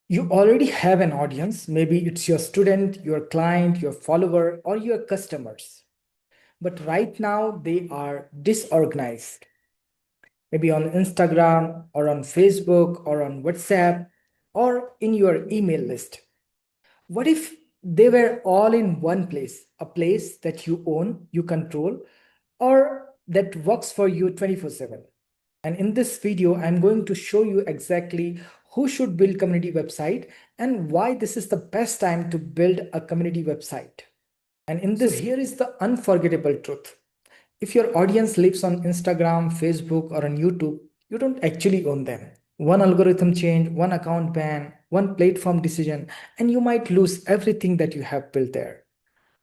You already have an audience. Maybe it's your student, your client, your follower, or your customers. But right now, they are disorganized. Maybe on Instagram, or on Facebook, or on WhatsApp, or in your email list. What if they were all in one place, a place that you own, you control, or that works for you 24/7? And in this video, I'm going to show you exactly who should build community website and why this is the best time to build a community website. And in this, here is the unforgettable truth. If your audience lives on Instagram, Facebook, or on YouTube, you don't actually own them. One algorithm change, one account ban, one platform decision, and you might lose everything that you have built there.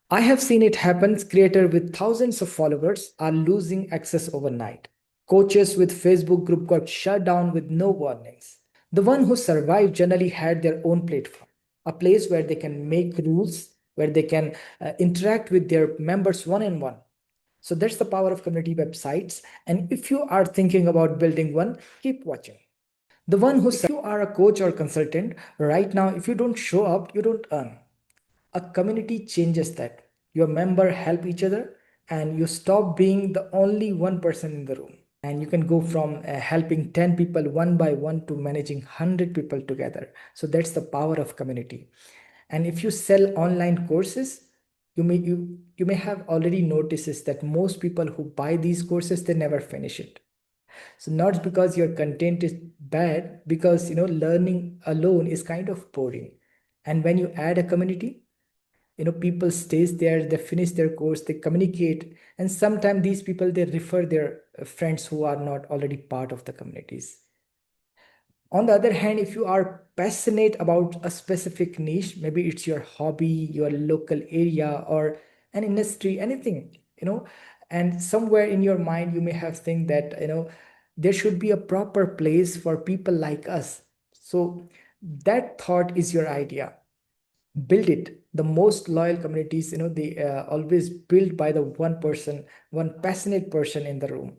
I have seen it happen. Creators with thousands of followers are losing access overnight. Coaches with Facebook group got shut down with no warnings. The one who survived generally had their own platform, a place where they can make rules, where they can interact with their members one on one. So that's the power of community websites. And if you are thinking about building one, keep watching. The one who, if you are a coach or consultant, right now, if you don't show up, you don't earn. A community changes that. Your member help each other and you stop being the only one person in the room. And you can go from helping 10 people one by one to managing 100 people together. So that's the power of community. And if you sell online courses, you may have already noticed that most people who buy these courses, they never finish it. So not because your content is bad, because learning alone is kind of boring. And when you add a community, people stays there, they finish their course, they communicate, and sometimes these people, they refer their friends who are not already part of the communities. On the other hand, if you are passionate about a specific niche, maybe it's your hobby, your local area, or an industry, anything, and somewhere in your mind you may have think that there should be a proper place for people like us. So that thought is your idea. Build it. The most loyal communities, they always built by the one person, one passionate person in the room.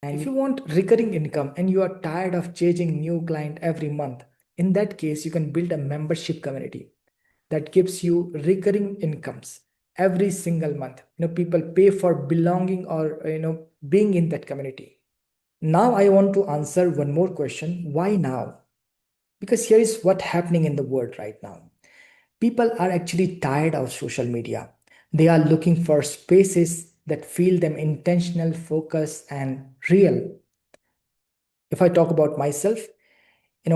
And if you want recurring income and you are tired of chasing new client every month, in that case you can build a membership community that gives you recurring incomes every single month. People pay for belonging or being in that community. Now I want to answer one more question. Why now? Because here is what happening in the world right now. People are actually tired of social media. They are looking for spaces that feel them intentional, focused, and real. If I talk about myself,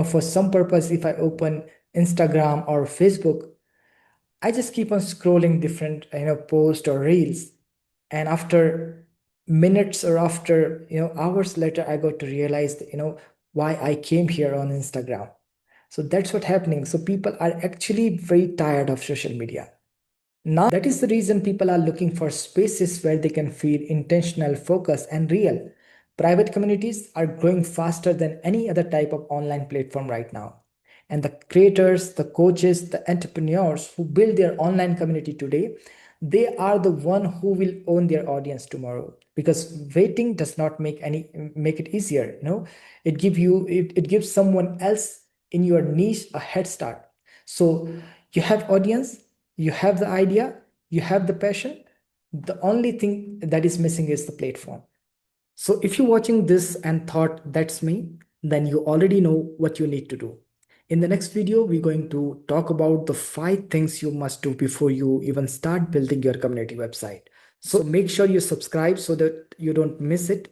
for some purpose, if I open Instagram or Facebook, I just keep on scrolling different, posts or reels. And after minutes or after, hours later, I got to realize, why I came here on Instagram. So that's what's happening. So people are actually very tired of social media. Now, that is the reason people are looking for spaces where they can feel intentional, focused, and real. Private communities are growing faster than any other type of online platform right now. And the creators, the coaches, the entrepreneurs who build their online community today, they are the one who will own their audience tomorrow. Because waiting does not make it easier. It gives someone else in your niche a head start. So you have audience, you have the idea, you have the passion. The only thing that is missing is the platform. So if you're watching this and thought that's me, then you already know what you need to do. In the next video, we're going to talk about the 5 things you must do before you even start building your community website. So make sure you subscribe so that you don't miss it.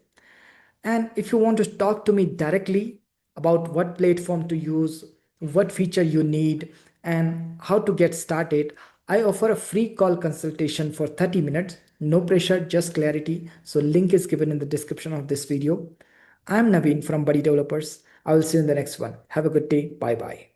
And if you want to talk to me directly about what platform to use, what feature you need, and how to get started, I offer a free call consultation for 30 minutes. No pressure, just clarity. So link is given in the description of this video. I'm Naveen from Buddy Developers. I will see you in the next one. Have a good day. Bye bye.